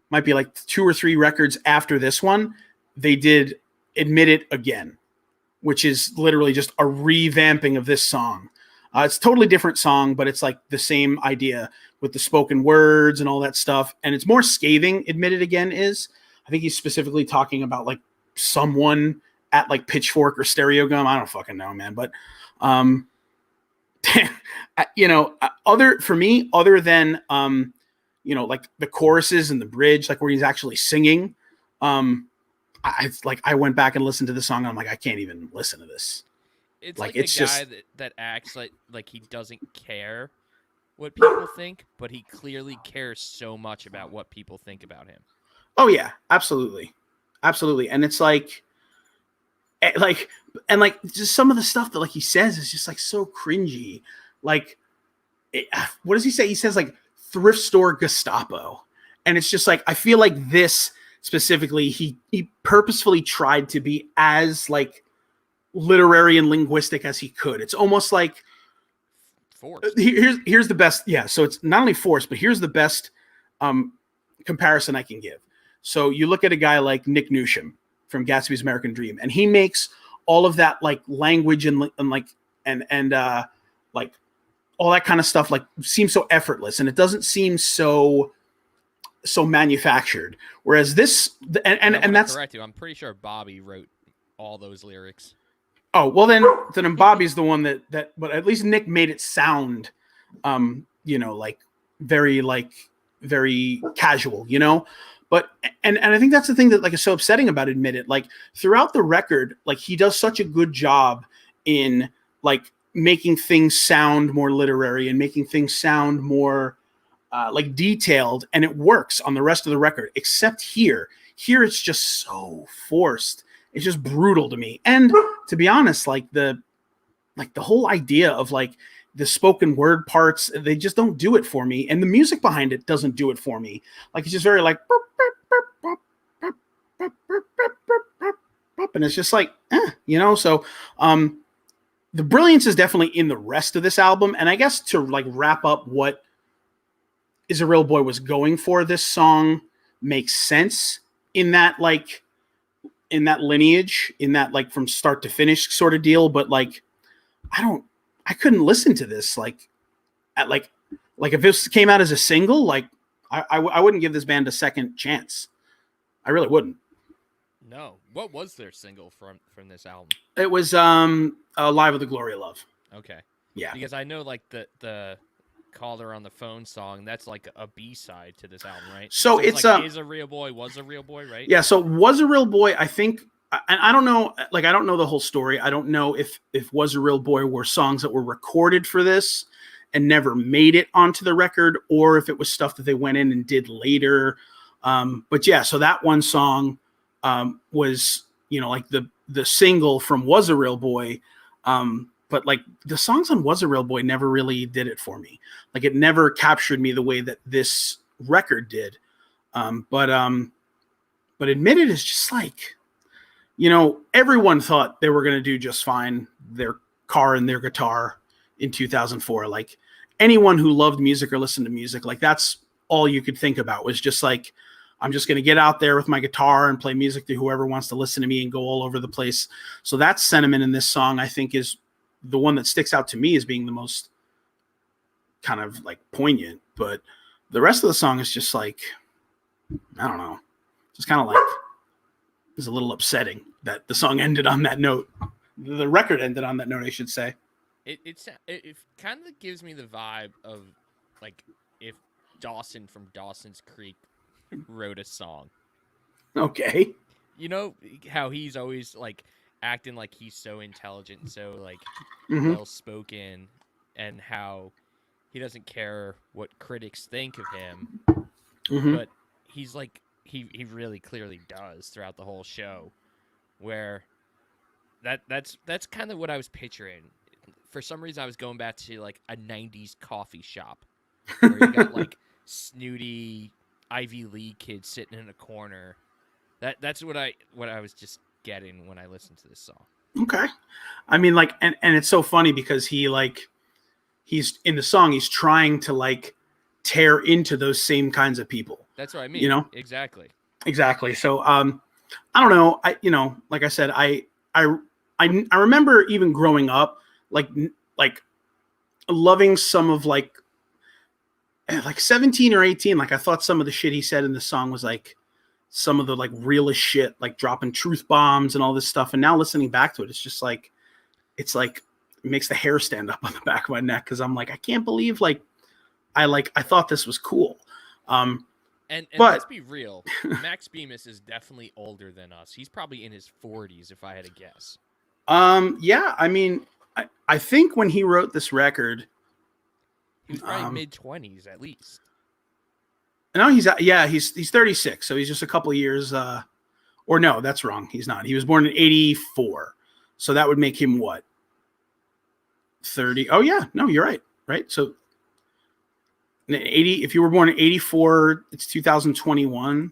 might be like 2 or 3 records after this one, they did Admit It Again, which is literally just a revamping of this song. It's a totally different song, but it's like the same idea with the spoken words and all that stuff. And it's more scathing, Admit It Again is. I think he's specifically talking about like someone at like Pitchfork or Stereo Gum. I don't fucking know, man. But, other than, like the choruses and the bridge, like where he's actually singing, I went back and listened to the song and I'm like, I can't even listen to this. It's like it's the guy that acts like he doesn't care what people think, but he clearly cares so much about what people think about him. Oh yeah, absolutely. Absolutely. And it's like just some of the stuff that like he says is just like so cringy. Like, what does he say? He says like thrift store Gestapo. And it's just like, I feel like this specifically, he purposefully tried to be as like literary and linguistic as he could. It's almost like forced. Here's the best. Yeah. So it's not only forced, but here's the best comparison I can give. So you look at a guy like Nick Newsham from Gatsby's American Dream, and he makes all of that like language and like all that kind of stuff like seems so effortless, and it doesn't seem so manufactured. Whereas this, and that's correct you. I'm pretty sure Bobby wrote all those lyrics. Oh, well then Bobby's the one that but at least Nick made it sound like very casual, But and I think that's the thing that like is so upsetting about Admit It. Like throughout the record, like he does such a good job in like making things sound more literary and making things sound more like detailed, and it works on the rest of the record, except here. Here it's just so forced. It's just brutal to me. And to be honest, like the whole idea of like the spoken word parts, they just don't do it for me. And the music behind it doesn't do it for me. Like it's just very like, and it's just like, so the brilliance is definitely in the rest of this album. And I guess to like wrap up what Is a Real Boy was going for, this song makes sense in that lineage, in that like from start to finish sort of deal. But like, I couldn't listen to this like if this came out as a single, like I wouldn't give this band a second chance. I really wouldn't. No. What was their single from this album? It was Live with the Glory of Love. Okay. Yeah. Because I know like the Called Her on the Phone song, that's like a B-side to this album, right? So it's like Is a Real Boy, Was a Real Boy, right? Yeah, so Was a Real Boy, I think, and I don't know, like I don't know the whole story. I don't know if Was a Real Boy were songs that were recorded for this and never made it onto the record, or if it was stuff that they went in and did later. But yeah, so that one song was, like the single from Was a Real Boy. But like the songs on Was a Real Boy never really did it for me. Like it never captured me the way that this record did. But Admit It is just like, everyone thought they were going to do just fine, their car and their guitar in 2004. Like anyone who loved music or listened to music, like that's all you could think about was just like, I'm just going to get out there with my guitar and play music to whoever wants to listen to me and go all over the place. So that sentiment in this song, I think, is the one that sticks out to me as being the most kind of like poignant. But the rest of the song is just like, I don't know, just kind of like, it's a little upsetting that the song ended on that note. The record ended on that note, I should say. It kind of gives me the vibe of like if Dawson from Dawson's Creek wrote a song. Okay. You know how he's always like acting like he's so intelligent and so like well spoken, and how he doesn't care what critics think of him, but he's like he really clearly does throughout the whole show, where that's kind of what I was picturing. For some reason, I was going back to like a '90s coffee shop where you got like snooty Ivy League kids sitting in a corner. That's what I was just getting when I listened to this song. Okay. I mean, like, and it's so funny because he's in the song, he's trying to like tear into those same kinds of people. That's what I mean. You know? Exactly. So, I don't know. Like I said, I remember even growing up, like loving some of like 17 or 18. Like I thought some of the shit he said in the song was like some of the like realest shit, like dropping truth bombs and all this stuff. And now listening back to it, it's just like, it makes the hair stand up on the back of my neck. Cause I'm like, I can't believe I thought this was cool. And but let's be real, Max Bemis is definitely older than us. He's probably in his 40s if I had to guess. Yeah, I mean, I think when he wrote this record, he was probably mid-20s at least. No, he's 36, so he's just a couple of years. Or no, that's wrong. He's not. He was born in 84, so that would make him what? 30. Oh yeah, no, you're right. Right. So 80. If you were born in 84, it's 2021.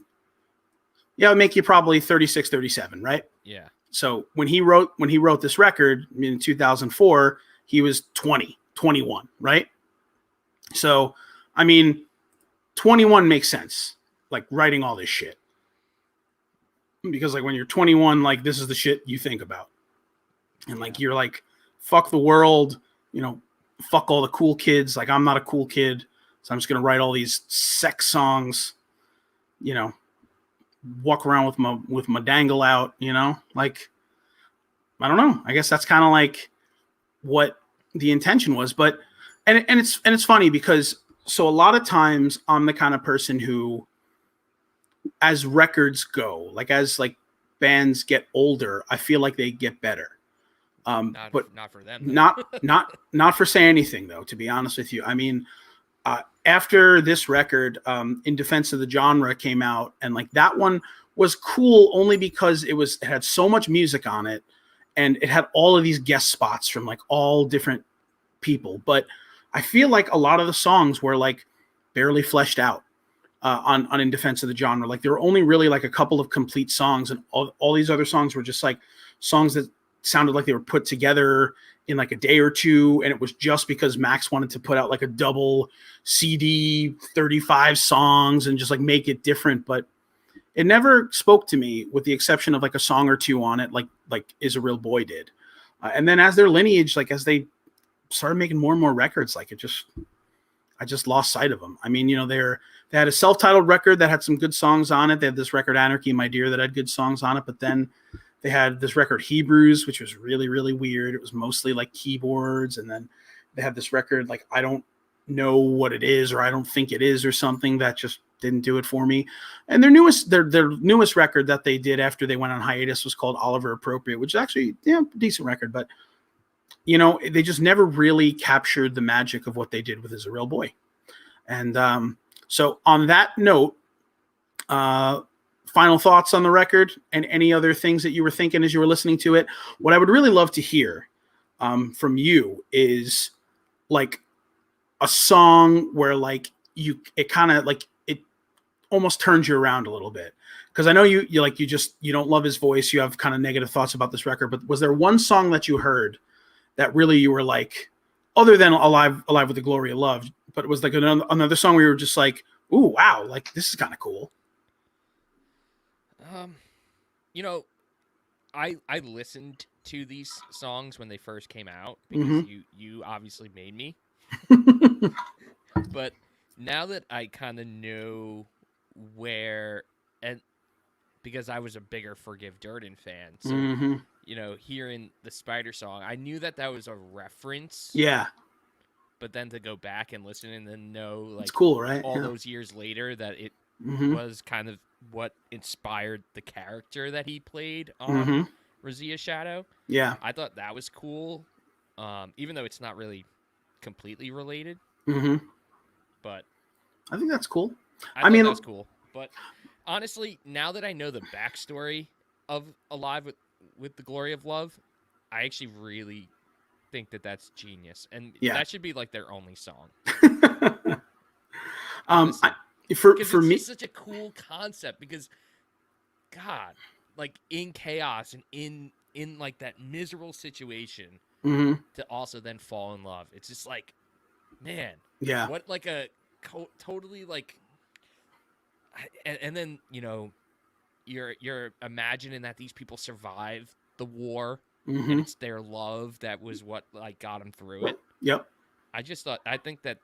Yeah, it would make you probably 36, 37, right? Yeah. So when he wrote this record in 2004, he was 20, 21, right? So, I mean, 21 makes sense, like writing all this shit. Because like when you're 21, like this is the shit you think about. And like you're like, fuck the world, fuck all the cool kids. Like I'm not a cool kid, so I'm just gonna write all these sex songs, walk around with my dangle out, like I don't know. I guess that's kind of like what the intention was. But and it's funny because so a lot of times I'm the kind of person who, as records go, like as like bands get older, I feel like they get better. But not for them. Not for saying anything though. To be honest with you, I mean, after this record, In Defense of the Genre came out, and like that one was cool only because it had so much music on it, and it had all of these guest spots from like all different people. But I feel like a lot of the songs were like barely fleshed out on In Defense of the Genre. Like there were only really like a couple of complete songs, and all these other songs were just like songs that sounded like they were put together in like a day or two. And it was just because Max wanted to put out like a double CD, 35 songs and just like make it different. But it never spoke to me, with the exception of like a song or two on it, like Is a Real Boy did. And then as their lineage, like as they started making more and more records, like I just lost sight of them. I mean, they had a self-titled record that had some good songs on it. They had this record Anarchy, My Dear, that had good songs on it. But then they had this record Hebrews, which was really, really weird. It was mostly like keyboards. And then they had this record, like, I don't know what it is, or I don't think it is, or something that just didn't do it for me. And their newest record that they did after they went on hiatus was called Oliver Appropriate, which is actually, a decent record. But, they just never really captured the magic of what they did with Is a Real Boy. And so on that note, final thoughts on the record and any other things that you were thinking as you were listening to it. What I would really love to hear from you is like a song where like it kind of like it almost turns you around a little bit. Because I know you don't love his voice. You have kind of negative thoughts about this record. But was there one song that you heard that really you were like, other than Alive with the Glory of Love, but it was like another song where you were just like, ooh, wow, like this is kind of cool? I listened to these songs when they first came out because you obviously made me. But now that I kind of know where, and because I was a bigger Forgive Durden fan, so hearing the Spider song, I knew that was a reference. Yeah. But then to go back and listen and then know, like, it's cool, right? All those years later that it was kind of what inspired the character that he played on Razia Shadow. Yeah. I thought that was cool, even though it's not really completely related. Mm-hmm. But I think that's cool. I mean, that's cool. But honestly, now that I know the backstory of Alive with the Glory of Love, I actually really think that that's genius, and Yeah. that should be like their only song. um, Honestly, I, for because for it's me, just such a cool concept. Because God, like in chaos and in like that miserable situation, mhm, to also then fall in love. It's just like, man, yeah, what like a totally like, and then you're imagining that these people survived the war, and mhm, it's their love that was what like got them through it. yep, I think that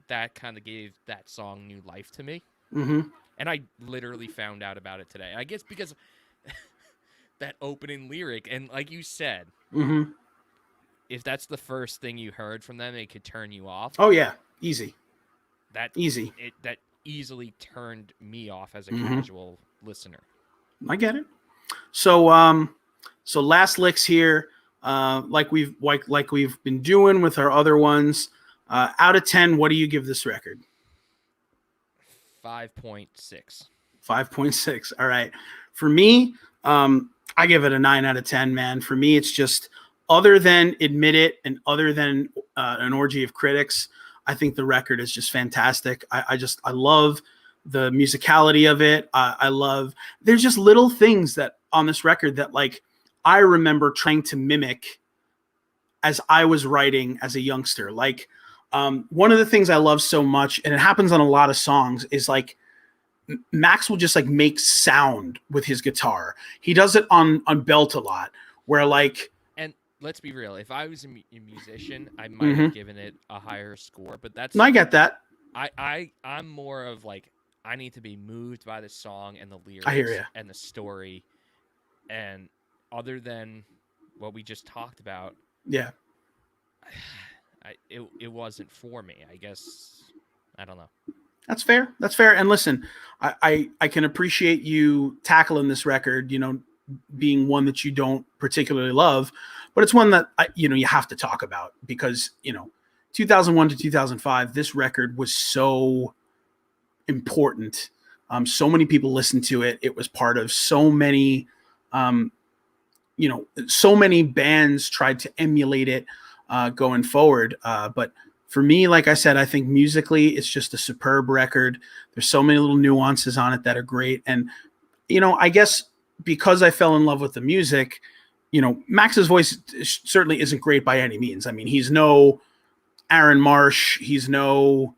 that kind of gave that song new life to me. mhm, And I literally found out about it today. I guess because that opening lyric, and like you said, mhm. if that's the first thing you heard from them, it could turn you off. Oh yeah, easy, That easy. that easily turned me off as a Mhm. casual listener. I get it. So so last licks here, like we've been doing with our other ones. Out of 10, what do you give this record? 5.6. 5.6. All right. For me, I give it a 9 out of 10, man. For me, it's just other than Admit It and other than an orgy of critics, I think the record is just fantastic. I love the musicality of it. I love, there's just little things that on this record that like I remember trying to mimic as I was writing as a youngster. Like one of the things I love so much, and it happens on a lot of songs, is like Max will just like make sound with his guitar. He does it on Belt a lot, where like, And let's be real, if I was a musician, I might have mm-hmm. given it a higher score, but No, that's I get that. I'm more of like, I need to be moved by the song and the I hear lyrics you. and the story, and other than what we just talked about, Yeah, it wasn't for me. I guess I don't know. that's fair. That's fair. And listen, I can appreciate you tackling this record. You know, being one that you don't particularly love, but it's one that you have to talk about because 2001 to 2005, this record was so important. So many people listened to it. It was part of so many, um, so many bands tried to emulate it going forward. But for me, like I said, I think musically it's just a superb record. There's so many little nuances on it that are great. And, I guess because I fell in love with the music, Max's voice certainly isn't great by any means. I mean, he's no Aaron Marsh. He's no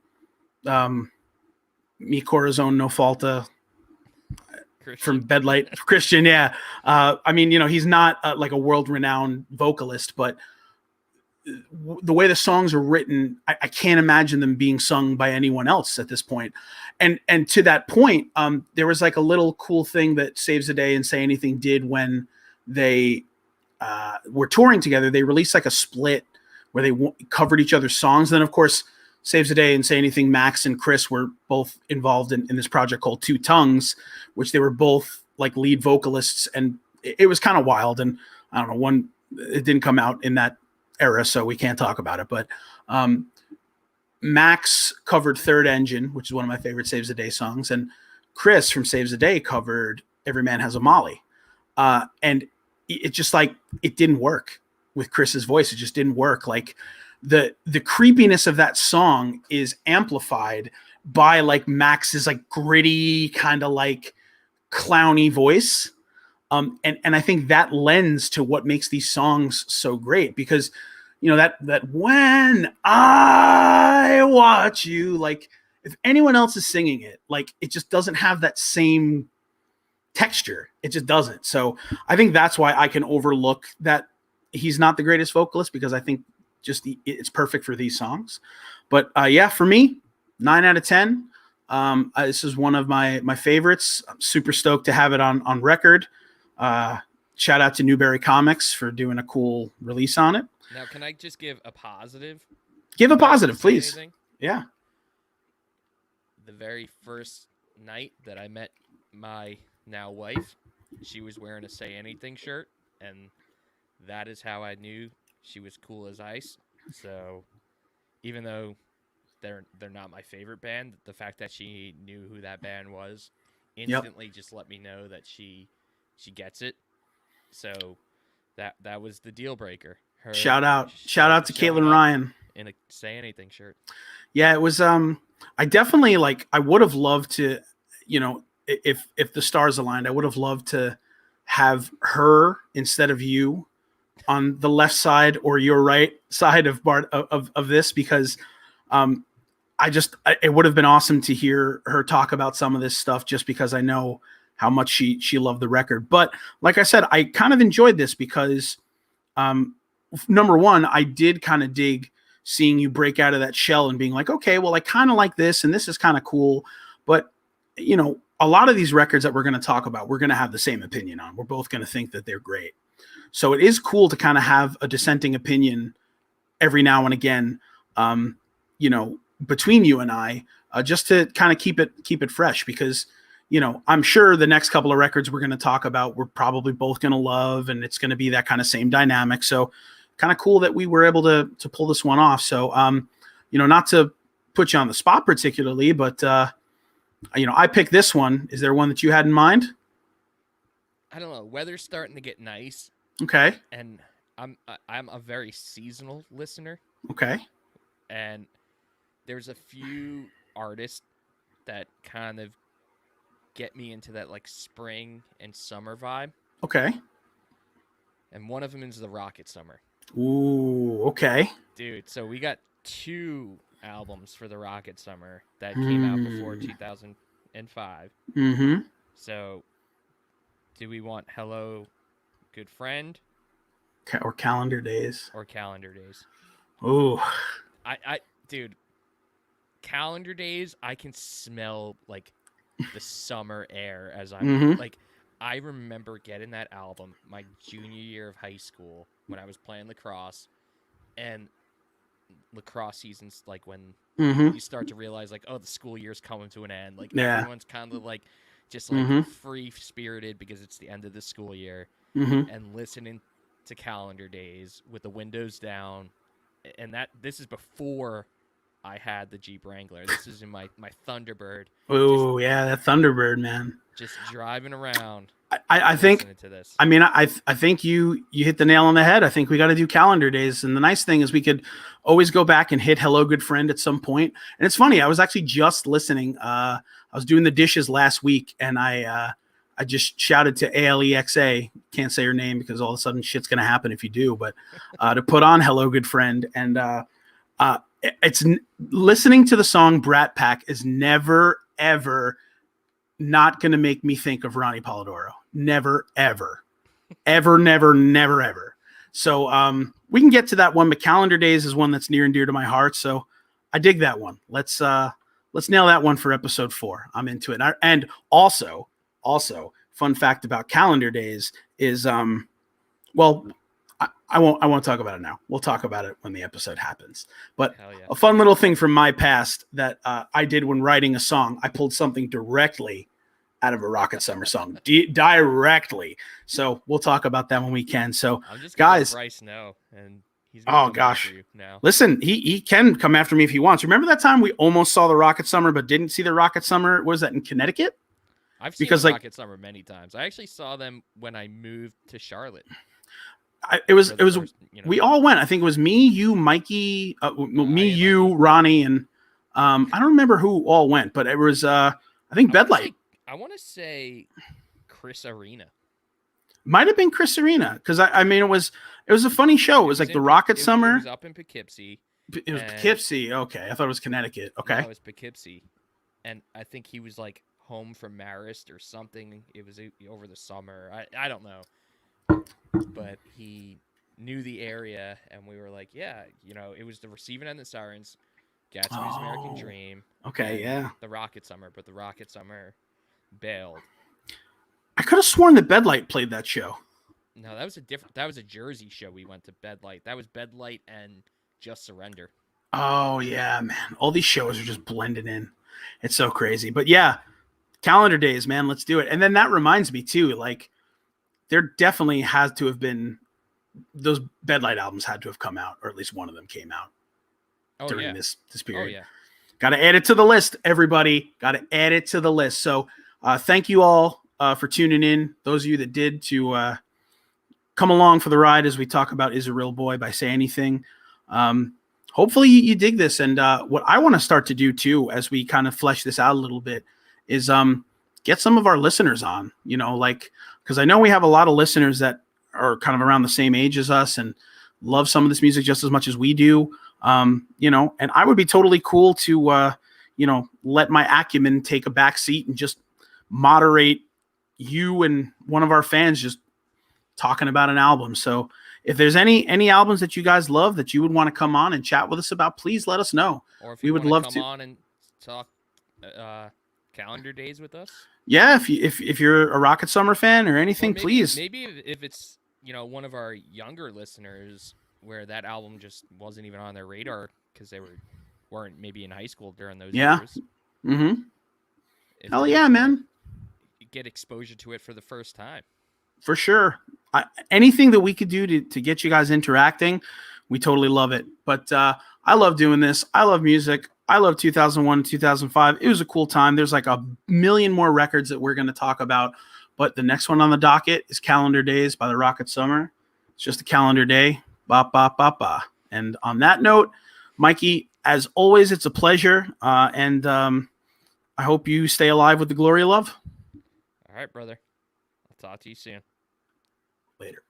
Mi Corazon No Falta from Christian. Bedlight Christian. Yeah. I mean, he's not like a world renowned vocalist, but the way the songs are written, I can't imagine them being sung by anyone else at this point. And to that point, there was like a little cool thing that Saves the Day and Say Anything did when they were touring together. They released like a split where they covered each other's songs. And then, of course, Saves the Day and Say Anything, Max and Chris were both involved in this project called Two Tongues, which they were both like lead vocalists. And it was kind of wild. And I don't know, it didn't come out in that era, so we can't talk about it. But Max covered Third Engine, which is one of my favorite Saves the Day songs. And Chris from Saves the Day covered Every Man Has a Molly. And it just like, it didn't work with Chris's voice. It just didn't work. Like the creepiness of that song is amplified by like Max's like gritty kind of like clowny voice. And I think that lends to what makes these songs so great because that when I watch you, like if anyone else is singing it, like it just doesn't have that same texture. It just doesn't. So I think that's why I can overlook that he's not the greatest vocalist because I think just it's perfect for these songs. But yeah, for me, 9 out of 10. This is one of my favorites. I'm super stoked to have it on record. Shout out to Newberry Comics for doing a cool release on it. Now, can I just give a positive? Give a About positive, Say please. Anything? Yeah. The very first night that I met my now wife, she was wearing a Say Anything shirt, and that is how I knew she was cool as ice. So, even though they're not my favorite band, the fact that she knew who that band was instantly just let me know that she gets it. So that was the deal breaker. Her Shout out to showing Caitlin up Ryan. in a Say Anything shirt. Yeah, it was. I definitely I would have loved to, if the stars aligned, I would have loved to have her instead of you on the left side or your right side of this, because it would have been awesome to hear her talk about some of this stuff, just because I know how much she loved the record. But like I said, I kind of enjoyed this because, number one, I did kind of dig seeing you break out of that shell and being like, okay, well, I kind of like this, and this is kind of cool. But, a lot of these records that we're going to talk about, we're going to have the same opinion on. We're both going to think that they're great. So it is cool to kind of have a dissenting opinion every now and again, between you and I, just to kind of keep it fresh, because, I'm sure the next couple of records we're going to talk about, we're probably both going to love, and it's going to be that kind of same dynamic. So kind of cool that we were able to pull this one off. So, not to put you on the spot particularly, but, I picked this one. Is there one that you had in mind? I don't know. Weather's starting to get nice. Okay. And I'm a very seasonal listener. Okay. And there's a few artists that kind of get me into that spring and summer vibe. Okay. And one of them is the Rocket Summer. Ooh, okay. Dude, so we got 2 albums for the Rocket Summer that came out before 2005. Mm-hmm. So, do we want Hello, Good Friend? Or Calendar Days? Or Calendar Days. Ooh. Dude, Calendar Days, I can smell, the summer air as I'm, I remember getting that album my junior year of high school when I was playing lacrosse, and lacrosse season's when you start to realize the school year's coming to an end. Everyone's kind of just free spirited because it's the end of the school year, and listening to Calendar Days with the windows down, and this is before I had the Jeep Wrangler. This is in my Thunderbird. Oh yeah, that Thunderbird, man. Just driving around. I think. To this. I mean, I think you hit the nail on the head. I think we got to do Calendar Days, and the nice thing is we could always go back and hit Hello, Good Friend at some point. And it's funny, I was actually just listening. I was doing the dishes last week, and I just shouted to ALEXA. Can't say her name because all of a sudden shit's gonna happen if you do. But to put on Hello, Good Friend, and it's listening to the song Brat Pack is never ever not going to make me think of Ronnie Polidoro. Never, ever. Ever, never, never, ever. So we can get to that one, but Calendar Days is one that's near and dear to my heart. So I dig that one. Let's nail that one for episode 4. I'm into it. And also, fun fact about Calendar Days is, I won't talk about it now. We'll talk about it when the episode happens. But yeah. A fun little thing from my past that I did when writing a song, I pulled something directly out of a Rocket Summer song, directly. So we'll talk about that when we can. So I'm just guys, Bryce know, and he's now. Listen, he can come after me if he wants. Remember that time we almost saw the Rocket Summer but didn't see the Rocket Summer? What was that, in Connecticut? I've seen the Rocket Summer many times. I actually saw them when I moved to Charlotte. We all went. I think it was me, you, Mikey, you, Ronnie, and I don't remember who all went, but it was I think Bedlight. I want to say Chris Arena. Might have been Chris Arena, because I mean it was a funny show. It was like the Rocket Summer. It was up in Poughkeepsie. It was Poughkeepsie. Okay, I thought it was Connecticut. Okay, no, it was Poughkeepsie, and I think he was home from Marist or something. It was over the summer. I don't know. But he knew the area, and we were like, yeah, it was the Receiving End of the Sirens, Gatsby's American Dream. Okay, yeah. The Rocket Summer, but the Rocket Summer bailed. I could have sworn that Bedlight played that show. No, that was a Jersey show. We went to Bedlight. That was Bedlight and Just Surrender. Oh, yeah, man. All these shows are just blended in. It's so crazy. But yeah, Calendar Days, man, let's do it. And then that reminds me, too, there definitely has to have been those Bedlight albums had to have come out, or at least one of them came out during this period. Oh, yeah. Got to add it to the list, everybody. Got to add it to the list. So Thank you all for tuning in. Those of you that did to come along for the ride as we talk about Is a Real Boy by Say Anything. Hopefully you dig this. And what I want to start to do too, as we kind of flesh this out a little bit, is get some of our listeners on, you know, like, because I know we have a lot of listeners that are kind of around the same age as us and love some of this music just as much as we do. You know, and I would be totally cool to, you know, let my acumen take a back seat and just moderate you and one of our fans just talking about an album. So if there's any albums that you guys love that you would want to come on and chat with us about, please let us know. Or if we you would want love to come on and talk calendar days with us. Yeah, if you're a Rocket Summer fan or anything, maybe, please. Maybe if it's, you know, one of our younger listeners where that album just wasn't even on their radar because they weren't maybe in high school during those years. Mm-hmm. Hell yeah, man. Get exposure to it for the first time. For sure. Anything that we could do to get you guys interacting, we totally love it. But I love doing this. I love music. I love 2001, 2005. It was a cool time. There's like a million more records that we're going to talk about. But the next one on the docket is Calendar Days by the Rocket Summer. It's just a calendar day. Ba, ba, ba, ba. And on that note, Mikey, as always, it's a pleasure. And I hope you stay alive with the glory of love. All right, brother. I'll talk to you soon. Later.